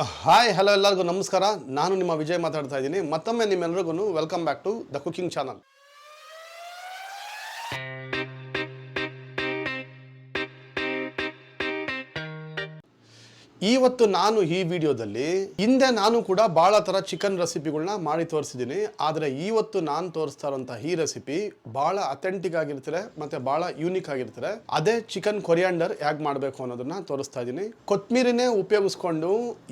Hi hello ಎಲ್ಲರಿಗೂ ನಮಸ್ಕಾರ. ನಾನು ನಿಮ್ಮ ವಿಜಯ್ ಮಾತಾಡ್ತಾ ಇದ್ದೀನಿ. ಮತ್ತೊಮ್ಮೆ ನಿಮ್ಮೆಲ್ಲರಿಗೂ welcome back to the cooking channel. ಇವತ್ತು ನಾನು ಈ ವಿಡಿಯೋದಲ್ಲಿ ಹಿಂದೆ ನಾನು ಕೂಡ ಭಾಳ ಥರ ಚಿಕನ್ ರೆಸಿಪಿಗಳನ್ನ ಮಾಡಿ ತೋರಿಸಿದ್ದೀನಿ. ಆದರೆ ಇವತ್ತು ನಾನು ತೋರಿಸ್ತಾ ಇರೋಂಥ ಈ ರೆಸಿಪಿ ಭಾಳ ಅಥೆಂಟಿಕ್ ಆಗಿರ್ತಾರೆ ಮತ್ತು ಭಾಳ ಯೂನಿಕ್ ಆಗಿರ್ತಾರೆ. ಅದೇ ಚಿಕನ್ ಕೊರಿಯಾಂಡರ್ ಹೇಗೆ ಮಾಡಬೇಕು ಅನ್ನೋದನ್ನ ತೋರಿಸ್ತಾ ಇದ್ದೀನಿ. ಕೊತ್ತಂಬರಿನೇ ಉಪಯೋಗಿಸ್ಕೊಂಡು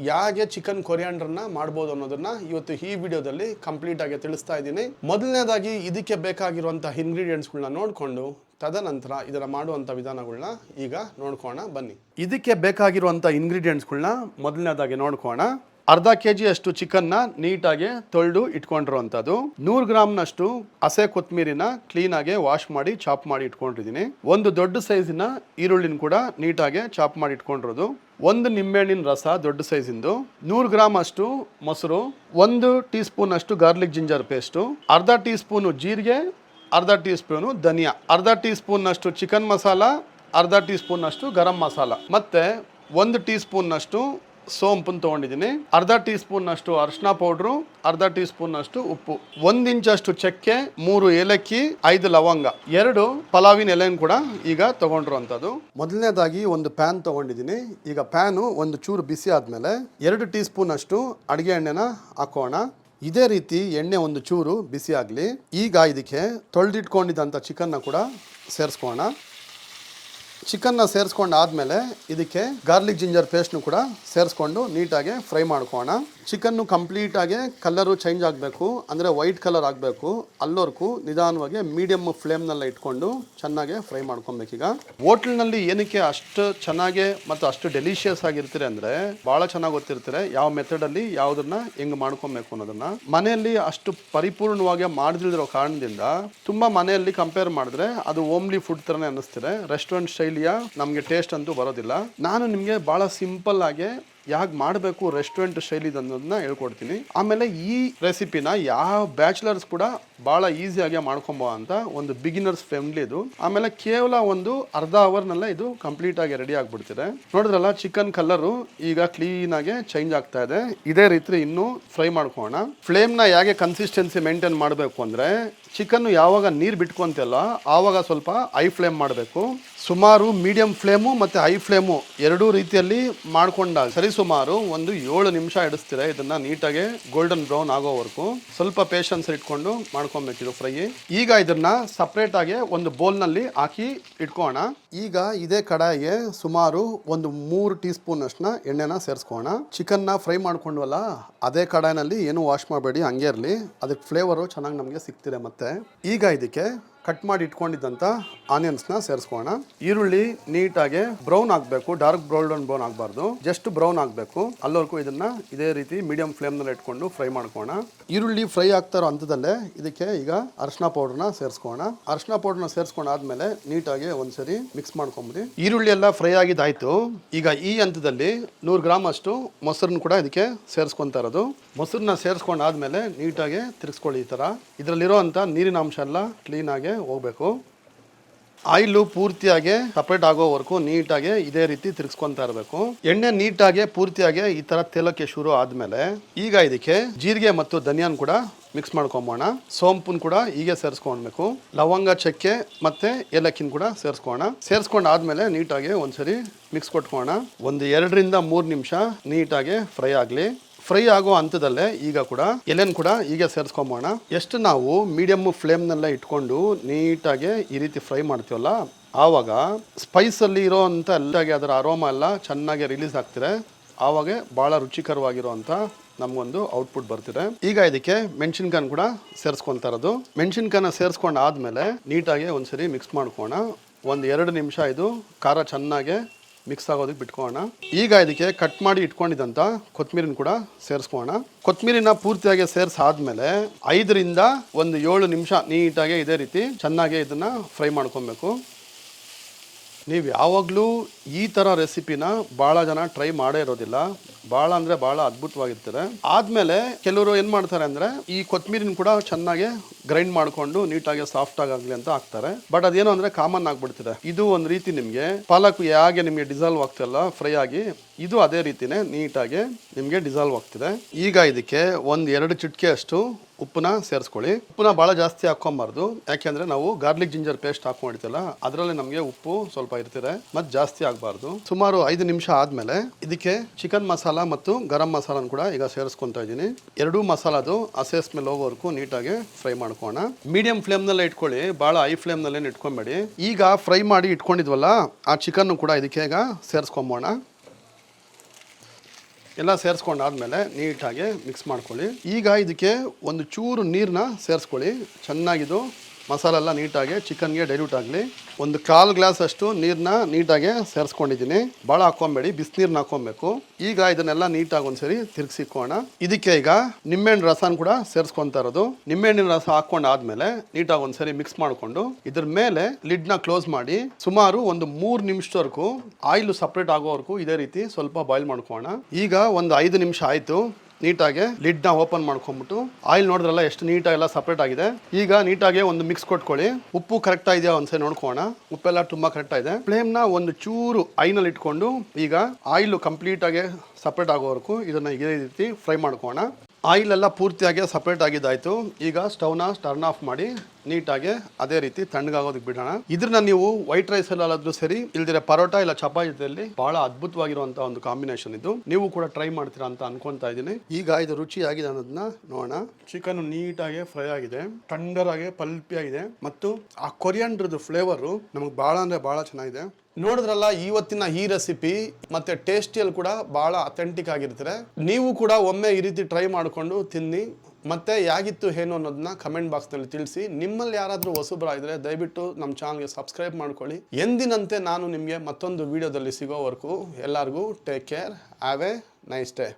ಹೇಗೆ ಚಿಕನ್ ಕೊರಿಯಾಂಡರ್ನ ಮಾಡ್ಬೋದು ಅನ್ನೋದನ್ನ ಇವತ್ತು ಈ ವಿಡಿಯೋದಲ್ಲಿ ಕಂಪ್ಲೀಟ್ ಆಗಿ ತಿಳಿಸ್ತಾ ಇದ್ದೀನಿ. ಮೊದಲನೇದಾಗಿ ಇದಕ್ಕೆ ಬೇಕಾಗಿರುವಂಥ ಇಂಗ್ರೀಡಿಯೆಂಟ್ಸ್ಗಳನ್ನ ನೋಡಿಕೊಂಡು ತದನಂತರ ಇದರ ಮಾಡುವಂಥ ವಿಧಾನಗಳನ್ನ ಈಗ ನೋಡ್ಕೋಣ ಬನ್ನಿ. ಇದಕ್ಕೆ ಬೇಕಾಗಿರುವಂಥ ಇಂಗ್ರೀಡಿಯೆಂಟ್ಸ್ಗಳನ್ನ ಮೊದಲನೇದಾಗಿ ನೋಡ್ಕೋಣ. ಅರ್ಧ kg ಅಷ್ಟು ಚಿಕನ್ನ ನೀಟಾಗಿ ತೊಳೆದು ಇಟ್ಕೊಂಡಿರುವಂಥದ್ದು, 100 ಗ್ರಾಮ್ನಷ್ಟು ಹಸೆ ಕೊತ್ತಂಬರಿನ ಕ್ಲೀನಾಗಿ ವಾಶ್ ಮಾಡಿ ಚಾಪ್ ಮಾಡಿ ಇಟ್ಕೊಂಡಿದ್ದೀನಿ. ಒಂದು ದೊಡ್ಡ ಸೈಜಿನ ಈರುಳ್ಳಿನ ಕೂಡ ನೀಟಾಗಿ ಚಾಪ್ ಮಾಡಿ ಇಟ್ಕೊಂಡಿರೋದು, ಒಂದು ನಿಂಬೆಹಣ್ಣಿನ ರಸ ದೊಡ್ಡ ಸೈಜಿಂದು, 100 ಗ್ರಾಮ್ ಅಷ್ಟು ಮೊಸರು, 1 ಟೀ ಸ್ಪೂನ್ ಅಷ್ಟು ಗಾರ್ಲಿಕ್ ಜಿಂಜರ್ ಪೇಸ್ಟು, ಅರ್ಧ ಟೀ ಸ್ಪೂನು ಜೀರಿಗೆ, ಅರ್ಧ ಟೀ ಸ್ಪೂನು ಧನಿಯಾ, ಅರ್ಧ ಟೀ ಸ್ಪೂನ್ನಷ್ಟು ಚಿಕನ್ ಮಸಾಲ, ಅರ್ಧ ಟೀ ಸ್ಪೂನ್ನಷ್ಟು ಗರಂ ಮಸಾಲ, ಮತ್ತು 1 ಟೀ ಸ್ಪೂನ್ನಷ್ಟು ಸೋಂಪನ್ನು ತೊಗೊಂಡಿದ್ದೀನಿ, ಅರ್ಧ ಟೀ ಸ್ಪೂನ್ನಷ್ಟು ಅರಿಶಿನ ಪೌಡ್ರು, ಅರ್ಧ ಟೀ ಸ್ಪೂನ್ನಷ್ಟು ಉಪ್ಪು, 1 ಇಂಚಷ್ಟು ಚಕ್ಕೆ, 3 ಏಲಕ್ಕಿ, 5 ಲವಂಗ, 2 ಪಲಾವಿನ ಎಲೆಯನ್ನು ಕೂಡ ಈಗ ತೊಗೊಂಡಿರುವಂಥದ್ದು. ಮೊದಲನೇದಾಗಿ ಒಂದು ಪ್ಯಾನ್ ತೊಗೊಂಡಿದ್ದೀನಿ. ಈಗ ಪ್ಯಾನು ಒಂದು ಚೂರು ಬಿಸಿ ಆದಮೇಲೆ 2 ಟೀ ಸ್ಪೂನಷ್ಟು ಅಡುಗೆ ಎಣ್ಣೆನ ಹಾಕೋಣ. ಇದೇ ರೀತಿ ಎಣ್ಣೆ ಒಂದು ಚೂರು ಬಿಸಿ ಆಗಲಿ. ಈಗ ಇದಕ್ಕೆ ತೊಳೆದಿಟ್ಕೊಂಡಿದ್ದಂಥ ಚಿಕನ್ನ ಕೂಡ ಸೇರಿಸ್ಕೋಣ. ಚಿಕನ್ನ ಸೇರಿಸ್ಕೊಂಡಾದ್ಮೇಲೆ ಇದಕ್ಕೆ ಗಾರ್ಲಿಕ್ ಜಿಂಜರ್ ಪೇಸ್ಟ್ನು ಕೂಡ ಸೇರಿಸ್ಕೊಂಡು ನೀಟಾಗಿ ಫ್ರೈ ಮಾಡ್ಕೋಣ. ಚಿಕನ್ನು ಕಂಪ್ಲೀಟಾಗಿ ಕಲರು ಚೇಂಜ್ ಆಗಬೇಕು, ಅಂದರೆ ವೈಟ್ ಕಲರ್ ಆಗಬೇಕು. ಅಲ್ಲವರೆಗೂ ನಿಧಾನವಾಗಿ ಮೀಡಿಯಮ್ ಫ್ಲೇಮ್ನೆಲ್ಲ ಇಟ್ಕೊಂಡು ಚೆನ್ನಾಗಿ ಫ್ರೈ ಮಾಡ್ಕೊಬೇಕೀಗ. ಹೋಟ್ಲ್ನಲ್ಲಿ ಏನಕ್ಕೆ ಅಷ್ಟು ಚೆನ್ನಾಗಿ ಮತ್ತು ಅಷ್ಟು ಡೆಲಿಷಿಯಸ್ ಆಗಿರ್ತೀರಿ ಅಂದರೆ ಭಾಳ ಚೆನ್ನಾಗಿ ಗೊತ್ತಿರ್ತಾರೆ ಯಾವ ಮೆಥಡಲ್ಲಿ ಯಾವುದನ್ನ ಹೆಂಗೆ ಮಾಡ್ಕೊಬೇಕು ಅನ್ನೋದನ್ನ. ಮನೆಯಲ್ಲಿ ಅಷ್ಟು ಪರಿಪೂರ್ಣವಾಗಿ ಮಾಡದಿರೋ ಕಾರಣದಿಂದ ತುಂಬ ಮನೆಯಲ್ಲಿ ಕಂಪೇರ್ ಮಾಡಿದ್ರೆ ಅದು ಹೋಮ್ಲಿ ಫುಡ್ ಥರನೇ ಅನ್ನಿಸ್ತಿದೆ. ರೆಸ್ಟೋರೆಂಟ್ ಶೈಲಿಯ ನಮಗೆ ಟೇಸ್ಟ್ ಅಂತೂ ಬರೋದಿಲ್ಲ. ನಾನು ನಿಮಗೆ ಭಾಳ ಸಿಂಪಲ್ ಆಗಿ ಯಾಕೆ ಮಾಡಬೇಕು ರೆಸ್ಟೋರೆಂಟ್ ಶೈಲಿ ಅನ್ನೋದನ್ನ ಹೇಳ್ಕೊಡ್ತೀನಿ. ಆಮೇಲೆ ಈ ರೆಸಿಪಿನ ಯಾವ ಬ್ಯಾಚುಲರ್ಸ್ ಕೂಡ ಭಾಳ ಈಸಿಯಾಗಿ ಮಾಡ್ಕೊಂಬೋ ಅಂತ ಒಂದು ಬಿಗಿನರ್ಸ್ ಫ್ರೆಂಡ್ಲಿ ಇದು. ಆಮೇಲೆ ಕೇವಲ ಒಂದು ಅರ್ಧ ಅವರ್ನಲ್ಲೇ ಇದು ಕಂಪ್ಲೀಟ್ ಆಗಿ ರೆಡಿ ಆಗಿಬಿಡ್ತಿದೆ. ನೋಡಿದ್ರಲ್ಲ, ಚಿಕನ್ ಕಲರು ಈಗ ಕ್ಲೀನಾಗಿ ಚೇಂಜ್ ಆಗ್ತಾ ಇದೆ. ಇದೇ ರೀತಿ ಇನ್ನೂ ಫ್ರೈ ಮಾಡ್ಕೋಣ. ಫ್ಲೇಮ್ನ ಹೇಗೆ ಕನ್ಸಿಸ್ಟೆನ್ಸಿ ಮೇಂಟೈನ್ ಮಾಡಬೇಕು ಅಂದರೆ, ಚಿಕನ್ನು ಯಾವಾಗ ನೀರು ಬಿಟ್ಕೊಂತಲ್ಲ ಆವಾಗ ಸ್ವಲ್ಪ ಹೈ ಫ್ಲೇಮ್ ಮಾಡಬೇಕು. ಸುಮಾರು ಮೀಡಿಯಂ ಫ್ಲೇಮು ಮತ್ತು ಹೈ ಫ್ಲೇಮು ಎರಡೂ ರೀತಿಯಲ್ಲಿ ಮಾಡ್ಕೊಂಡಾಗ ಸರಿಸುಮಾರು ಒಂದು 7 ನಿಮಿಷ ಇಡಿಸ್ತೀರ. ಇದನ್ನು ನೀಟಾಗಿ ಗೋಲ್ಡನ್ ಬ್ರೌನ್ ಆಗೋವರೆಗೂ ಸ್ವಲ್ಪ ಪೇಷನ್ಸ್ ಇಟ್ಕೊಂಡು ಮಾಡ್ಕೊಬೇಕಿದು ಫ್ರೈ. ಈಗ ಇದನ್ನು ಸಪ್ರೇಟಾಗಿ ಒಂದು ಬೌಲ್ನಲ್ಲಿ ಹಾಕಿ ಇಟ್ಕೋಣ. ಈಗ ಇದೇ ಕಡಾಯಿಗೆ ಸುಮಾರು ಒಂದು 3 ಟೀ ಸ್ಪೂನ್ ಅಷ್ಟನ್ನ ಎಣ್ಣೆನ ಸೇರಿಸ್ಕೋಣ. ಚಿಕನ್ನ ಫ್ರೈ ಮಾಡ್ಕೊಂಡ್ವಲ್ಲ ಅದೇ ಕಡಾಯಿನಲ್ಲಿ ಏನು ವಾಶ್ ಮಾಡಬೇಡಿ, ಹಂಗೆ ಇರಲಿ, ಅದಕ್ಕೆ ಫ್ಲೇವರು ಚೆನ್ನಾಗಿ ನಮಗೆ ಸಿಗ್ತಿದೆ. ಮತ್ತೆ ಈಗ ಇದಕ್ಕೆ ಕಟ್ ಮಾಡಿ ಇಟ್ಕೊಂಡಿದ್ದಂಥ ಆನಿಯನ್ಸ್ನ ಸೇರಿಸ್ಕೋಣ. ಈರುಳ್ಳಿ ನೀಟಾಗಿ ಬ್ರೌನ್ ಆಗಬೇಕು, ಡಾರ್ಕ್ ಬ್ರೌನ್ ಆಗಬಾರ್ದು, ಜಸ್ಟ್ ಬ್ರೌನ್ ಆಗಬೇಕು. ಅಲ್ಲವರೆಗೂ ಇದನ್ನ ಇದೇ ರೀತಿ ಮೀಡಿಯಂ ಫ್ಲೇಮ್ನಲ್ಲಿ ಇಟ್ಕೊಂಡು ಫ್ರೈ ಮಾಡ್ಕೋಣ. ಈರುಳ್ಳಿ ಫ್ರೈ ಆಗ್ತಾ ಇರೋ ಹಂತದಲ್ಲೇ ಇದಕ್ಕೆ ಈಗ ಅರಿಶಿನ ಪೌಡರ್ನ ಸೇರಿಸ್ಕೋಣ. ಅರಿಶಿನ ಪೌಡರ್ನ ಸೇರಿಸ್ಕೊಂಡಾದ್ಮೇಲೆ ನೀಟಾಗಿ ಒಂದ್ಸರಿ ಮಿಕ್ಸ್ ಮಾಡ್ಕೊಂಬಿಡಿ. ಈರುಳ್ಳಿ ಎಲ್ಲ ಫ್ರೈ ಆಗಿದ್ದಾಯ್ತು. ಈಗ ಈ ಹಂತದಲ್ಲಿ 100 ಗ್ರಾಮ್ ಅಷ್ಟು ಮೊಸರನ್ನ ಕೂಡ ಇದಕ್ಕೆ ಸೇರಿಸ್ಕೊತಾ ಇರೋದು. ಮೊಸರನ್ನ ಸೇರಿಸ್ಕೊಂಡಾದ್ಮೇಲೆ ನೀಟಾಗಿ ತಿರ್ಗಿಸ್ಕೊಳ್ಳಿ. ಈ ಥರ ಇದರಲ್ಲಿರೋ ಅಂಥ ನೀರಿನ ಅಂಶ ಎಲ್ಲ ಕ್ಲೀನಾಗಿ ಹೋಗಬೇಕು. ಆಯಿಲು ಪೂರ್ತಿಯಾಗಿ ಸಪ್ರೇಟ್ ಆಗೋವರೆಗೂ ನೀಟಾಗಿ ಇದೇ ರೀತಿ ತಿರ್ಗಿಸ್ಕೊತಾ ಇರಬೇಕು. ಎಣ್ಣೆ ನೀಟಾಗಿ ಪೂರ್ತಿಯಾಗಿ ಈ ಥರ ತೇಲಕ್ಕೆ ಶುರು ಆದಮೇಲೆ ಈಗ ಇದಕ್ಕೆ ಜೀರಿಗೆ ಮತ್ತು ಧನಿಯಾನ್ ಕೂಡ ಮಿಕ್ಸ್ ಮಾಡ್ಕೊಂಬೋಣ. ಸೋಂಪುನ್ ಕೂಡ ಹೀಗೆ ಸೇರಿಸ್ಕೊಳ್ಬೇಕು. ಲವಂಗ, ಚಕ್ಕೆ ಮತ್ತು ಏಲಕ್ಕಿನ ಕೂಡ ಸೇರಿಸ್ಕೊಂಡಾದ್ಮೇಲೆ ನೀಟಾಗಿ ಒಂದ್ಸರಿ ಮಿಕ್ಸ್ ಕೊಟ್ಕೋಣ. ಒಂದು 2 ರಿಂದ 3 ನಿಮಿಷ ನೀಟಾಗಿ ಫ್ರೈ ಆಗಲಿ. ಫ್ರೈ ಆಗೋ ಹಂತದಲ್ಲೇ ಈಗ ಕೂಡ ಎಲೆನ ಕೂಡ ಹೀಗೆ ಸೇರಿಸ್ಕೊಂಬೋಣ. ಎಷ್ಟು ನಾವು ಮೀಡಿಯಮ್ ಫ್ಲೇಮ್ನೆಲ್ಲ ಇಟ್ಕೊಂಡು ನೀಟಾಗಿ ಈ ರೀತಿ ಫ್ರೈ ಮಾಡ್ತೀವಲ್ಲ, ಆವಾಗ ಸ್ಪೈಸಲ್ಲಿ ಇರೋ ಅಂಥ ಎಲ್ಲಾಗಿ ಅದರ ಅರೋಮಾ ಎಲ್ಲ ಚೆನ್ನಾಗಿ ರಿಲೀಸ್ ಆಗ್ತಿದೆ. ಆವಾಗ ಭಾಳ ರುಚಿಕರವಾಗಿರುವಂಥ ನಮಗೊಂದು ಔಟ್ಪುಟ್ ಬರ್ತಿದೆ. ಈಗ ಇದಕ್ಕೆ ಮೆಣಸಿನ್ಕಾಯಿ ಕೂಡ ಸೇರಿಸ್ಕೊತಾ ಇರೋದು. ಮೆಣಸಿನ್ಕಾಯಿನ ಸೇರಿಸ್ಕೊಂಡು ಆದಮೇಲೆ ನೀಟಾಗಿ ಒಂದ್ಸರಿ ಮಿಕ್ಸ್ ಮಾಡ್ಕೋಣ. ಒಂದು 2 ನಿಮಿಷ ಇದು ಖಾರ ಚೆನ್ನಾಗಿ ಮಿಕ್ಸ್ ಆಗೋದಕ್ಕೆ ಬಿಟ್ಕೋಣ. ಈಗ ಇದಕ್ಕೆ ಕಟ್ ಮಾಡಿ ಇಟ್ಕೊಂಡಿದ್ದಂಥ ಕೊತ್ತಂಬರಿನ ಕೂಡ ಸೇರಿಸ್ಕೋಣ. ಕೊತ್ತಂಬರಿನ ಪೂರ್ತಿಯಾಗಿ ಸೇರಿಸಾದ್ಮೇಲೆ 5 ರಿಂದ 7 ನಿಮಿಷ ನೀಟಾಗಿ ಇದೇ ರೀತಿ ಚೆನ್ನಾಗಿ ಇದನ್ನು ಫ್ರೈ ಮಾಡ್ಕೊಬೇಕು. ನೀವು ಯಾವಾಗಲೂ ಈ ಥರ ರೆಸಿಪಿನ ಭಾಳ ಜನ ಟ್ರೈ ಮಾಡೇ ಇರೋದಿಲ್ಲ. ಭಾಳ ಅಂದರೆ ಭಾಳ ಅದ್ಭುತವಾಗಿರ್ತದೆ. ಆದಮೇಲೆ ಕೆಲವರು ಏನು ಮಾಡ್ತಾರೆ ಅಂದರೆ ಈ ಕೊತ್ತಂಬರಿನ ಕೂಡ ಚೆನ್ನಾಗಿ ಗ್ರೈಂಡ್ ಮಾಡ್ಕೊಂಡು ನೀಟಾಗಿ ಸಾಫ್ಟ್ ಆಗಲಿ ಅಂತ ಹಾಕ್ತಾರೆ. ಬಟ್ ಅದೇನು ಅಂದ್ರೆ ಕಾಮನ್ ಆಗ್ಬಿಡ್ತಿದೆ. ಇದು ಒಂದು ರೀತಿ ನಿಮಗೆ ಪಾಲಕ್ ಹೇಗೆ ನಿಮಗೆ ಡಿಸಾಲ್ವ್ ಆಗ್ತಿಲ್ಲ ಫ್ರೈ ಆಗಿ, ಇದು ಅದೇ ರೀತಿನೇ ನೀಟಾಗಿ ನಿಮಗೆ ಡಿಸಾಲ್ವ್ ಆಗ್ತಿದೆ. ಈಗ ಇದಕ್ಕೆ 1-2 ಚಿಟಿಕೆ ಅಷ್ಟು ಉಪ್ಪನ್ನ ಸೇರಿಸ್ಕೊಳ್ಳಿ. ಉಪ್ಪನ್ನ ಭಾಳ ಜಾಸ್ತಿ ಹಾಕ್ಕೊಬಾರ್ದು, ಯಾಕೆಂದ್ರೆ ನಾವು ಗಾರ್ಲಿಕ್ ಜಿಂಜರ್ ಪೇಸ್ಟ್ ಹಾಕೊಂಡಿರ್ತಲ್ಲ ಅದರಲ್ಲಿ ನಮಗೆ ಉಪ್ಪು ಸ್ವಲ್ಪ ಇರ್ತಿದೆ, ಮತ್ತೆ ಜಾಸ್ತಿ ಆಗಬಾರ್ದು. ಸುಮಾರು 5 ನಿಮಿಷ ಆದ್ಮೇಲೆ ಇದಕ್ಕೆ ಚಿಕನ್ ಮಸಾಲ ಮತ್ತು ಗರಂ ಮಸಾಲನ ಕೂಡ ಈಗ ಸೇರಿಸ್ಕೊತಾ ಇದ್ದೀನಿ. ಎರಡೂ ಮಸಾಲದು ಹಸಿ ಸ್ಮೆಲ್ ಹೋಗೋವರೆಗೂ ನೀಟಾಗಿ ಫ್ರೈ ಮಾಡ್ಕೋಣ. ಮೀಡಿಯಂ ಫ್ಲೇಮ್ನಲ್ಲೇ ಇಟ್ಕೊಳ್ಳಿ, ಭಾಳ ಹೈ ಫ್ಲೇಮ್ನಲ್ಲೇ ಇಟ್ಕೊಂಬೇಡಿ. ಈಗ ಫ್ರೈ ಮಾಡಿ ಇಟ್ಕೊಂಡಿದ್ವಲ್ಲ ಆ ಚಿಕನ್ನು ಕೂಡ ಇದಕ್ಕೆ ಈಗ ಸೇರಿಸ್ಕೊಂಬೋಣ. ಎಲ್ಲ ಸೇರಿಸ್ಕೊಂಡಾದ್ಮೇಲೆ ನೀಟಾಗಿ ಮಿಕ್ಸ್ ಮಾಡ್ಕೊಳ್ಳಿ. ಈಗ ಇದಕ್ಕೆ ಒಂದು ಚೂರು ನೀರನ್ನ ಸೇರಿಸ್ಕೊಳ್ಳಿ. ಚೆನ್ನಾಗಿದು ಮಸಾಲೆ ಎಲ್ಲ ನೀಟಾಗಿ ಚಿಕನ್ಗೆ ಡೈಲ್ಯೂಟ್ ಆಗಲಿ. 1/4 ಗ್ಲಾಸ್ ಅಷ್ಟು ನೀರನ್ನ ನೀಟಾಗಿ ಸೇರಿಸ್ಕೊಂಡಿದ್ದೀನಿ. ಭಾಳ ಹಾಕ್ಕೊಬೇಡಿ, ಬಿಸಿನೀರನ್ನ ಹಾಕ್ಕೊಬೇಕು. ಈಗ ಇದನ್ನೆಲ್ಲ ನೀಟಾಗಿ ಒಂದ್ಸರಿ ತಿರ್ಗಿಸಿಕೋಣ. ಇದಕ್ಕೆ ಈಗ ನಿಂಬೆಹಣ್ಣು ರಸನ ಕೂಡ ಸೇರಿಸ್ಕೊತಾ ಇರೋದು. ನಿಂಬೆಹಣ್ಣಿನ ರಸ ಹಾಕೊಂಡಾದ್ಮೇಲೆ ನೀಟಾಗಿ ಒಂದ್ಸರಿ ಮಿಕ್ಸ್ ಮಾಡಿಕೊಂಡು ಇದ್ರ ಮೇಲೆ ಲಿಡ್ನ ಕ್ಲೋಸ್ ಮಾಡಿ ಸುಮಾರು 3 ನಿಮಿಷದವರೆಗೂ ಆಯಿಲ್ ಸಪ್ರೇಟ್ ಆಗೋವರೆಗೂ ಇದೇ ರೀತಿ ಸ್ವಲ್ಪ ಬಾಯ್ಲ್ ಮಾಡ್ಕೋಣ. ಈಗ 5 ನಿಮಿಷ ಆಯಿತು. ನೀಟಾಗಿ ಲಿಡ್ನ ಓಪನ್ ಮಾಡ್ಕೊಂಡ್ಬಿಟ್ಟು ಆಯಿಲ್ ನೋಡಿದ್ರಲ್ಲ ಎಷ್ಟು ನೀಟಾಗಿ ಎಲ್ಲ ಸಪ್ರೇಟ್ ಆಗಿದೆ. ಈಗ ನೀಟಾಗಿ ಒಂದು ಮಿಕ್ಸ್ ಕೊಟ್ಕೊಳ್ಳಿ. ಉಪ್ಪು ಕರೆಕ್ಟ್ ಇದೆಯಾ ಒಂದ್ಸರಿ ನೋಡ್ಕೋಣ. ಉಪ್ಪೆಲ್ಲ ತುಂಬಾ ಕರೆಕ್ಟ್ ಇದೆ. ಫ್ಲೇಮ್ನ ಒಂದು ಚೂರು ಐನಲ್ಲಿ ಇಟ್ಕೊಂಡು ಈಗ ಆಯಿಲ್ ಕಂಪ್ಲೀಟ್ ಆಗಿ ಸಪ್ರೇಟ್ ಆಗೋವರೆಗೂ ಇದನ್ನ ಇದೇ ರೀತಿ ಫ್ರೈ ಮಾಡ್ಕೋಣ. ಆಯಿಲ್ ಎಲ್ಲ ಪೂರ್ತಿಯಾಗಿ ಸಪ್ರೇಟ್ ಆಗಿದ್ದಾಯ್ತು. ಈಗ ಸ್ಟವ್ನ ಟರ್ನ್ ಆಫ್ ಮಾಡಿ ನೀಟಾಗಿ ಅದೇ ರೀತಿ ತಣ್ಣಗಾಗೋದಕ್ಕೆ ಬಿಡೋಣ. ಇದ್ರನ್ನ ನೀವು ವೈಟ್ ರೈಸ್ ಅಲ್ಲಾದ್ರೂ ಸರಿ, ಇಲ್ದಿರ ಪರೋಟ ಇಲ್ಲ ಚಪಾತಿಯಲ್ಲಿ ಬಹಳ ಅದ್ಭುತವಾಗಿರುವಂತಹ ಒಂದು ಕಾಂಬಿನೇಷನ್ ಇದು. ನೀವು ಕೂಡ ಟ್ರೈ ಮಾಡ್ತೀರಾ ಅಂತ ಅನ್ಕೊಂತಾ ಇದ್ದೀನಿ. ಈಗ ಇದು ರುಚಿ ಆಗಿದೆ ಅನ್ನೋದನ್ನ ನೋಡೋಣ. ಚಿಕನ್ ನೀಟಾಗಿ ಫ್ರೈ ಆಗಿದೆ, ಟಂಡರ್ ಆಗಿ ಪಲ್ಪಿ ಆಗಿದೆ, ಮತ್ತು ಆ ಕೊರಿಯಾಂಡ್ರದ್ದು ಫ್ಲೇವರು ನಮಗೆ ಬಹಳ ಅಂದ್ರೆ ಬಹಳ ಚೆನ್ನಾಗಿದೆ. ನೋಡಿದ್ರಲ್ಲ ಇವತ್ತಿನ ಈ ರೆಸಿಪಿ, ಮತ್ತೆ ಟೇಸ್ಟಿಯಲ್ಲಿ ಕೂಡ ಬಹಳ ಅಥೆಂಟಿಕ್ ಆಗಿರ್ತಾರೆ. ನೀವು ಕೂಡ ಒಮ್ಮೆ ಈ ರೀತಿ ಟ್ರೈ ಮಾಡಿಕೊಂಡು ತಿನ್ನಿ. ಮತ್ತೆ ಯಾಗಿತ್ತು ಏನು ಅನ್ನೋದನ್ನ ಕಮೆಂಟ್ ಬಾಕ್ಸ್ನಲ್ಲಿ ತಿಳಿಸಿ. ನಿಮ್ಮಲ್ಲಿ ಯಾರಾದರೂ ಹೊಸಬರಾಗಿದ್ರೆ ದಯವಿಟ್ಟು ನಮ್ಮ ಚಾನಲ್ಗೆ ಸಬ್ಸ್ಕ್ರೈಬ್ ಮಾಡ್ಕೊಳ್ಳಿ. ಎಂದಿನಂತೆ ನಾನು ನಿಮಗೆ ಮತ್ತೊಂದು ವಿಡಿಯೋದಲ್ಲಿ ಸಿಗೋವರೆಗೂ ಎಲ್ಲರಿಗೂ take care. Have A nice day.